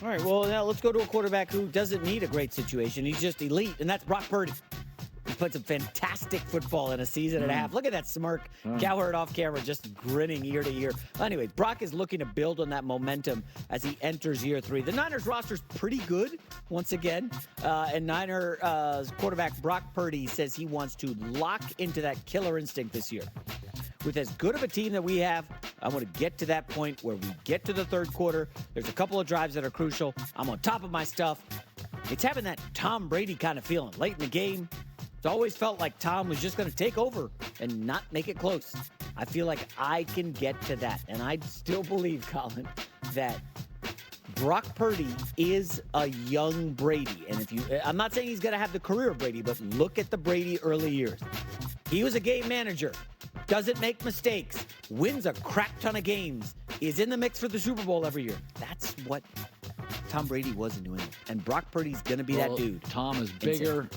All right, well, now let's go to a quarterback who doesn't need a great situation. He's just elite, and that's Brock Purdy. He put some fantastic football in a season and a half. Look at that smirk. Cowherd off camera just grinning ear to ear. Anyway, Brock is looking to build on that momentum as he enters year 3. The Niners roster's pretty good, once again. And Niners quarterback Brock Purdy says he wants to lock into that killer instinct this year. With as good of a team that we have, I want to get to that point where we get to the third quarter. There's a couple of drives that are crucial. I'm on top of my stuff. It's having that Tom Brady kind of feeling. Late in the game, it's always felt like Tom was just going to take over and not make it close. I feel like I can get to that. And I still believe, Colin, that Brock Purdy is a young Brady. And I'm not saying he's going to have the career of Brady, but look at the Brady early years. He was a game manager, doesn't make mistakes, wins a crap ton of games, is in the mix for the Super Bowl every year. That's what Tom Brady was in New England. And Brock Purdy's going to be that dude. Tom is bigger,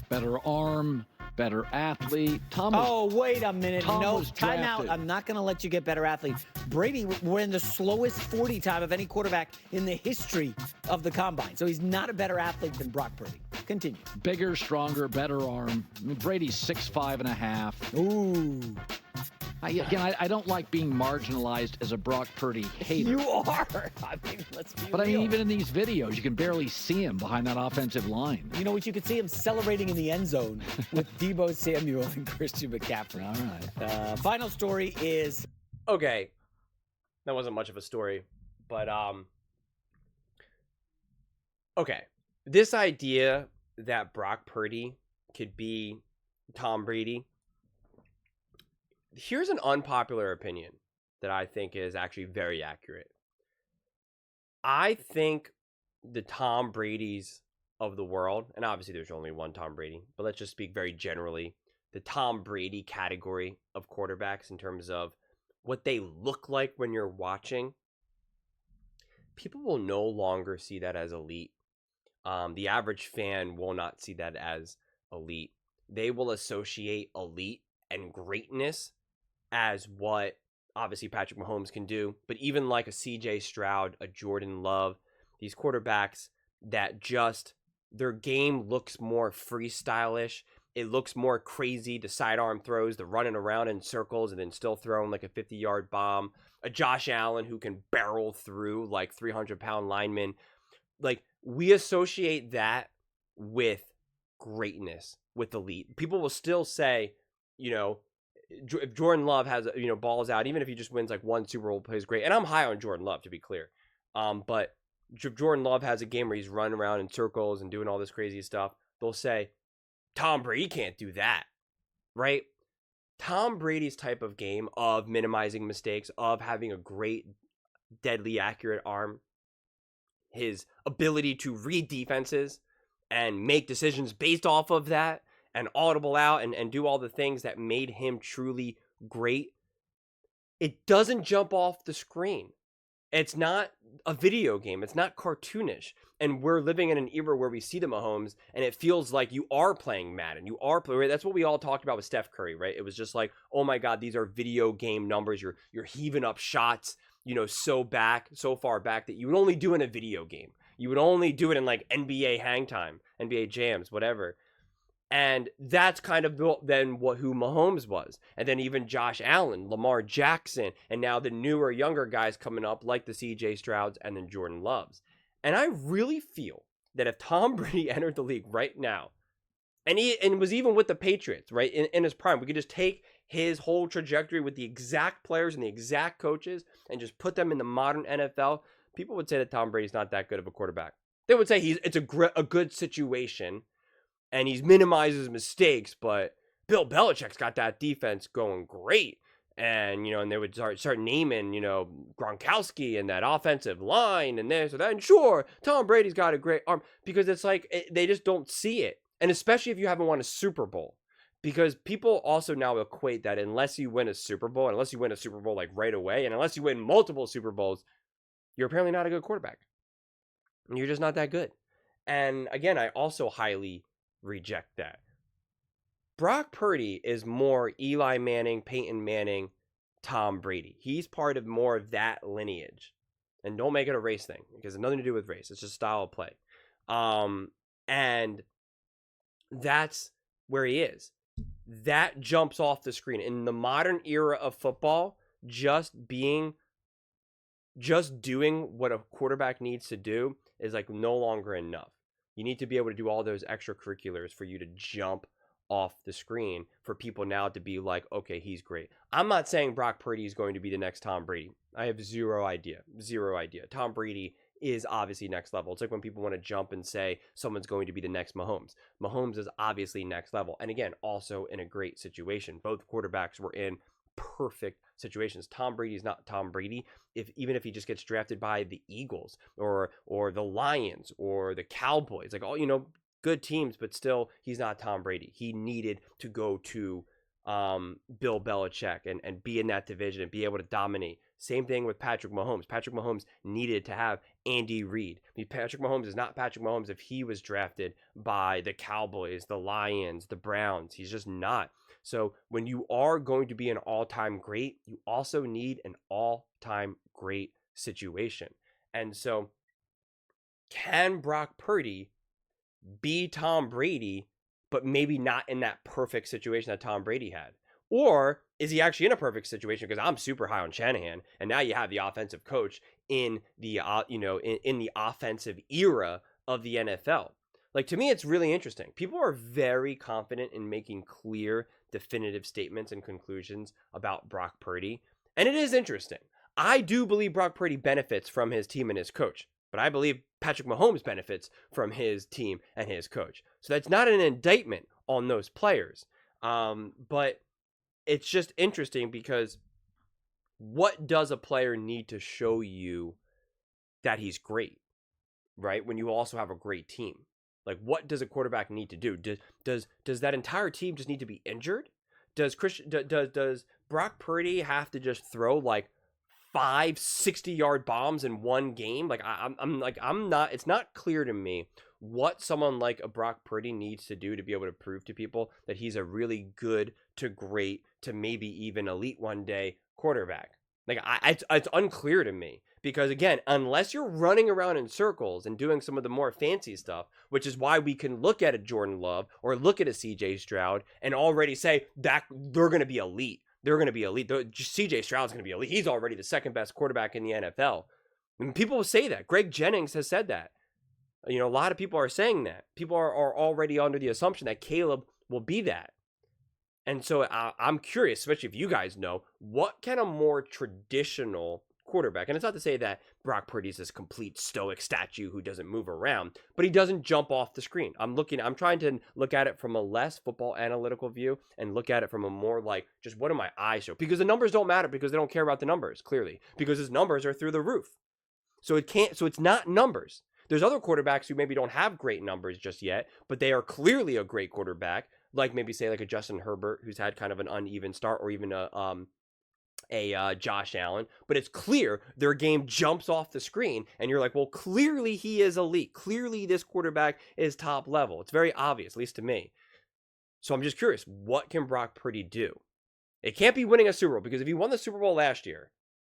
better arm, better athlete. Wait a minute. No, time out. I'm not going to let you get better athlete. Brady ran the slowest 40 time of any quarterback in the history of the combine. So he's not a better athlete than Brock Purdy. Continue. Bigger, stronger, better arm. I mean, Brady's 6'5.5". Ooh. I don't like being marginalized as a Brock Purdy hater. You are. I mean, let's be But real. I mean, even in these videos, you can barely see him behind that offensive line. You know what? You could see him celebrating in the end zone with Deebo Samuel and Christian McCaffrey. All right. Final story is... Okay. That wasn't much of a story, but okay. This idea that Brock Purdy could be Tom Brady, here's an unpopular opinion that I think is actually very accurate. I think the Tom Bradys of the world, and obviously there's only one Tom Brady, but let's just speak very generally, the Tom Brady category of quarterbacks in terms of what they look like when you're watching, people will no longer see that as elite. The average fan will not see that as elite. They will associate elite and greatness as what obviously Patrick Mahomes can do, but even like a CJ Stroud, a Jordan Love, these quarterbacks that just their game looks more freestylish. It looks more crazy. The sidearm throws, the running around in circles and then still throwing like a 50-yard bomb. A Josh Allen who can barrel through like 300-pound linemen. Like, we associate that with greatness, with elite. People will still say, you know, if Jordan Love has, you know, balls out, even if he just wins like one Super Bowl, plays great. And I'm high on Jordan Love, to be clear. But if Jordan Love has a game where he's running around in circles and doing all this crazy stuff, they'll say, Tom Brady can't do that, right? Tom Brady's type of game of minimizing mistakes, of having a great, deadly accurate arm, his ability to read defenses and make decisions based off of that and audible out and do all the things that made him truly great, it doesn't jump off the screen. It's not a video game. It's not cartoonish. And we're living in an era where we see the Mahomes and it feels like you are playing Madden. You are playing, right? That's what we all talked about with Steph Curry, right? It was just like, oh my God, these are video game numbers. You're heaving up shots, you know, so far back that you would only do in a video game. You would only do it in like NBA hang time, NBA jams, whatever. And that's kind of then who Mahomes was. And then even Josh Allen, Lamar Jackson, and now the newer, younger guys coming up like the CJ Strouds and then Jordan Loves. And I really feel that if Tom Brady entered the league right now, and was even with the Patriots, right, in his prime, we could just take his whole trajectory with the exact players and the exact coaches and just put them in the modern NFL, people would say that Tom Brady's not that good of a quarterback. They would say it's a good situation, and he minimizes mistakes, but Bill Belichick's got that defense going great. And, you know, and they would start naming, you know, Gronkowski and that offensive line and this or that. And sure, Tom Brady's got a great arm, because it's like they just don't see it. And especially if you haven't won a Super Bowl, because people also now equate that unless you win a Super Bowl, and unless you win a Super Bowl like right away, and unless you win multiple Super Bowls, you're apparently not a good quarterback. You're just not that good. And again, I also highly reject that. Brock Purdy is more Eli Manning, Peyton Manning, Tom Brady. He's part of more of that lineage. And don't make it a race thing because it's nothing to do with race. It's just style of play. And that's where he is. That jumps off the screen. In the modern era of football, just doing what a quarterback needs to do is like no longer enough. You need to be able to do all those extracurriculars for you to jump off the screen for people now to be like, okay, he's great. I'm not saying Brock Purdy is going to be the next Tom Brady. I have zero idea. Tom Brady is obviously next level. It's like when people want to jump and say someone's going to be the next Mahomes. Mahomes is obviously next level. And again, also in a great situation. Both quarterbacks were in perfect situations. Tom Brady is not Tom Brady even if he just gets drafted by the Eagles or the Lions or the Cowboys. Like, all, good teams, but still he's not Tom Brady. He needed to go to Bill Belichick and be in that division and be able to dominate. Same thing with Patrick Mahomes. Patrick Mahomes needed to have Andy Reid. Patrick Mahomes is not Patrick Mahomes if he was drafted by the Cowboys, the Lions, the Browns. He's just not. So when you are going to be an all-time great, you also need an all-time great situation. And so can Brock Purdy be Tom Brady, but maybe not in that perfect situation that Tom Brady had? Or is he actually in a perfect situation? Because I'm super high on Shanahan, and now you have the offensive coach in the in the offensive era of the NFL. Like, to me, it's really interesting. People are very confident in making clear, definitive statements and conclusions about Brock Purdy, and it is interesting. I do believe Brock Purdy benefits from his team and his coach, but I believe Patrick Mahomes benefits from his team and his coach. So that's not an indictment on those players, but it's just interesting because what does a player need to show you that he's great, right? When you also have a great team. Like, what does a quarterback need to do? Does that entire team just need to be injured? Does Brock Purdy have to just throw like 5 60-yard bombs in one game? Like, I'm not. It's not clear to me what someone like a Brock Purdy needs to do to be able to prove to people that he's a really good to great to maybe even elite one day quarterback. Like, it's unclear to me. Because again, unless you're running around in circles and doing some of the more fancy stuff, which is why we can look at a Jordan Love or look at a CJ Stroud and already say that they're going to be elite. They're going to be elite. CJ Stroud's going to be elite. He's already the second best quarterback in the NFL. And people will say that. Greg Jennings has said that. A lot of people are saying that. People are already under the assumption that Caleb will be that. And so I'm curious, especially if you guys know, what can a more traditional quarterback, and it's not to say that Brock Purdy's this complete stoic statue who doesn't move around, but he doesn't jump off the screen. I'm trying to look at it from a less football analytical view and look at it from a more like, just what do my eyes show? Because the numbers don't matter, because they don't care about the numbers, clearly, because his numbers are through the roof. So it's not numbers. There's other quarterbacks who maybe don't have great numbers just yet, but they are clearly a great quarterback, like maybe say like a Justin Herbert, who's had kind of an uneven start, or even a Josh Allen, but it's clear their game jumps off the screen and you're like, well, clearly he is elite. Clearly this quarterback is top level. It's very obvious, at least to me. So I'm just curious, what can Brock Purdy do? It can't be winning a Super Bowl, because if he won the Super Bowl last year,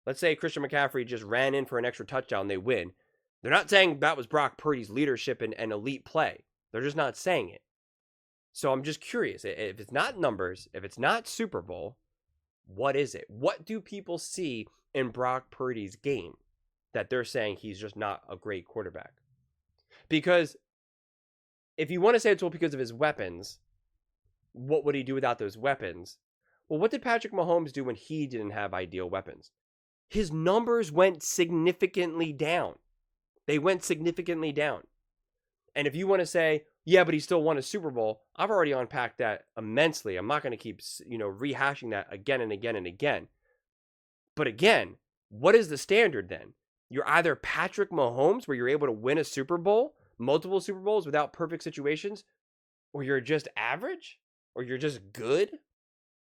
let's say Christian McCaffrey just ran in for an extra touchdown, they win. They're not saying that was Brock Purdy's leadership and elite play. They're just not saying it. So I'm just curious, if it's not numbers, if it's not Super Bowl, what is it? What do people see in Brock Purdy's game that they're saying he's just not a great quarterback? Because if you want to say it's all because of his weapons, what would he do without those weapons? Well, what did Patrick Mahomes do when he didn't have ideal weapons? His numbers went significantly down. They went significantly down. And if you want to say, yeah, but he still won a Super Bowl, I've already unpacked that immensely. I'm not going to keep, rehashing that again and again and again. But again, what is the standard then? You're either Patrick Mahomes, where you're able to win a Super Bowl, multiple Super Bowls without perfect situations, or you're just average, or you're just good.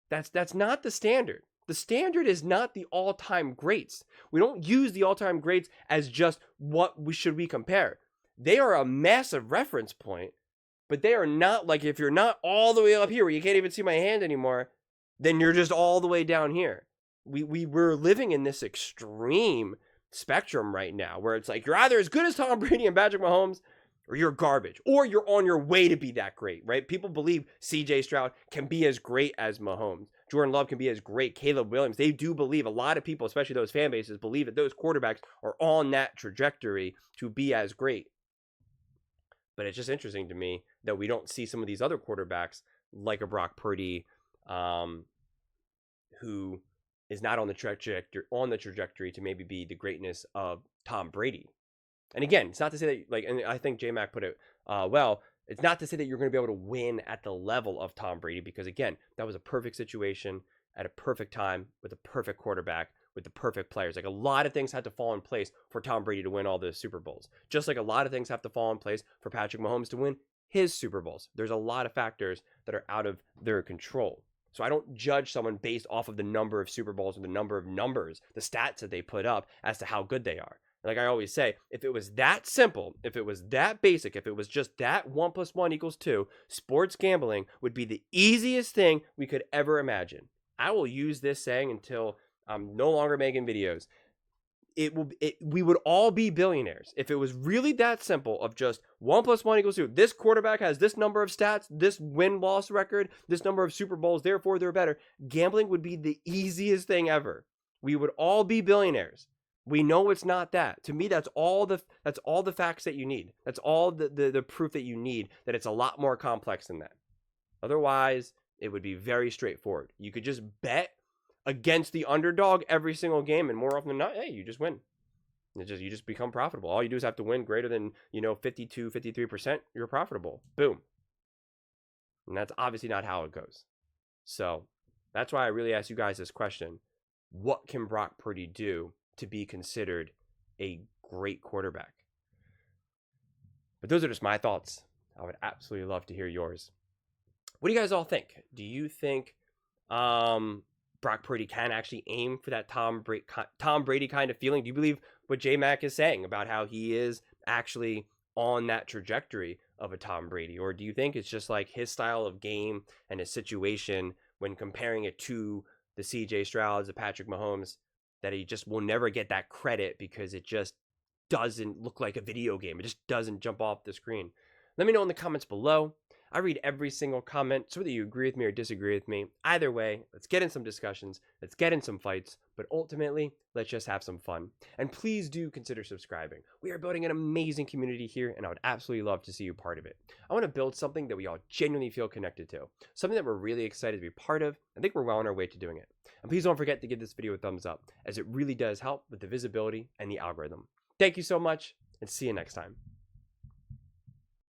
That's not the standard. The standard is not the all-time greats. We don't use the all-time greats as just what should we compare. They are a massive reference point, but they are not like, if you're not all the way up here where you can't even see my hand anymore, then you're just all the way down here. We're living in this extreme spectrum right now where it's like you're either as good as Tom Brady and Patrick Mahomes or you're garbage, or you're on your way to be that great, right? People believe CJ Stroud can be as great as Mahomes. Jordan Love can be as great. Caleb Williams. They do believe, a lot of people, especially those fan bases, believe that those quarterbacks are on that trajectory to be as great. But it's just interesting to me that we don't see some of these other quarterbacks like a Brock Purdy, who is not on the trajectory to maybe be the greatness of Tom Brady. And again, it's not to say that, like, and I think J-Mac put it well, it's not to say that you're going to be able to win at the level of Tom Brady, because again, that was a perfect situation at a perfect time with a perfect quarterback with the perfect players. Like, a lot of things had to fall in place for Tom Brady to win all the Super Bowls. Just like a lot of things have to fall in place for Patrick Mahomes to win his Super Bowls. There's a lot of factors that are out of their control. So I don't judge someone based off of the number of Super Bowls or the number of numbers, the stats that they put up as to how good they are. Like I always say, if it was that simple, if it was that basic, if it was just that 1 + 1 = 2, sports gambling would be the easiest thing we could ever imagine. I will use this saying until I'm no longer making videos. We would all be billionaires if it was really that simple of just 1 + 1 = 2. This quarterback has this number of stats, this win-loss record, this number of Super Bowls, therefore they're better. Gambling would be the easiest thing ever. We would all be billionaires. We know it's not that. To me, that's all the facts that you need. That's all the proof that you need that it's a lot more complex than that. Otherwise, it would be very straightforward. You could just bet against the underdog every single game, and more often than not, hey, you just win. You just become profitable. All you do is have to win greater than 52, 53%. You're profitable. Boom. And that's obviously not how it goes. So that's why I really ask you guys this question: what can Brock Purdy do to be considered a great quarterback? But those are just my thoughts. I would absolutely love to hear yours. What do you guys all think? Do you think Brock Purdy can actually aim for that Tom Brady kind of feeling? Do you believe what J-Mac is saying about how he is actually on that trajectory of a Tom Brady? Or do you think it's just like his style of game and his situation when comparing it to the CJ Strouds, the Patrick Mahomes, that he just will never get that credit because it just doesn't look like a video game? It just doesn't jump off the screen. Let me know in the comments below. I read every single comment, so whether you agree with me or disagree with me, either way, let's get in some discussions, let's get in some fights, but ultimately, let's just have some fun. And please do consider subscribing. We are building an amazing community here, and I would absolutely love to see you part of it. I want to build something that we all genuinely feel connected to, something that we're really excited to be part of. I think we're well on our way to doing it. And please don't forget to give this video a thumbs up, as it really does help with the visibility and the algorithm. Thank you so much, and see you next time.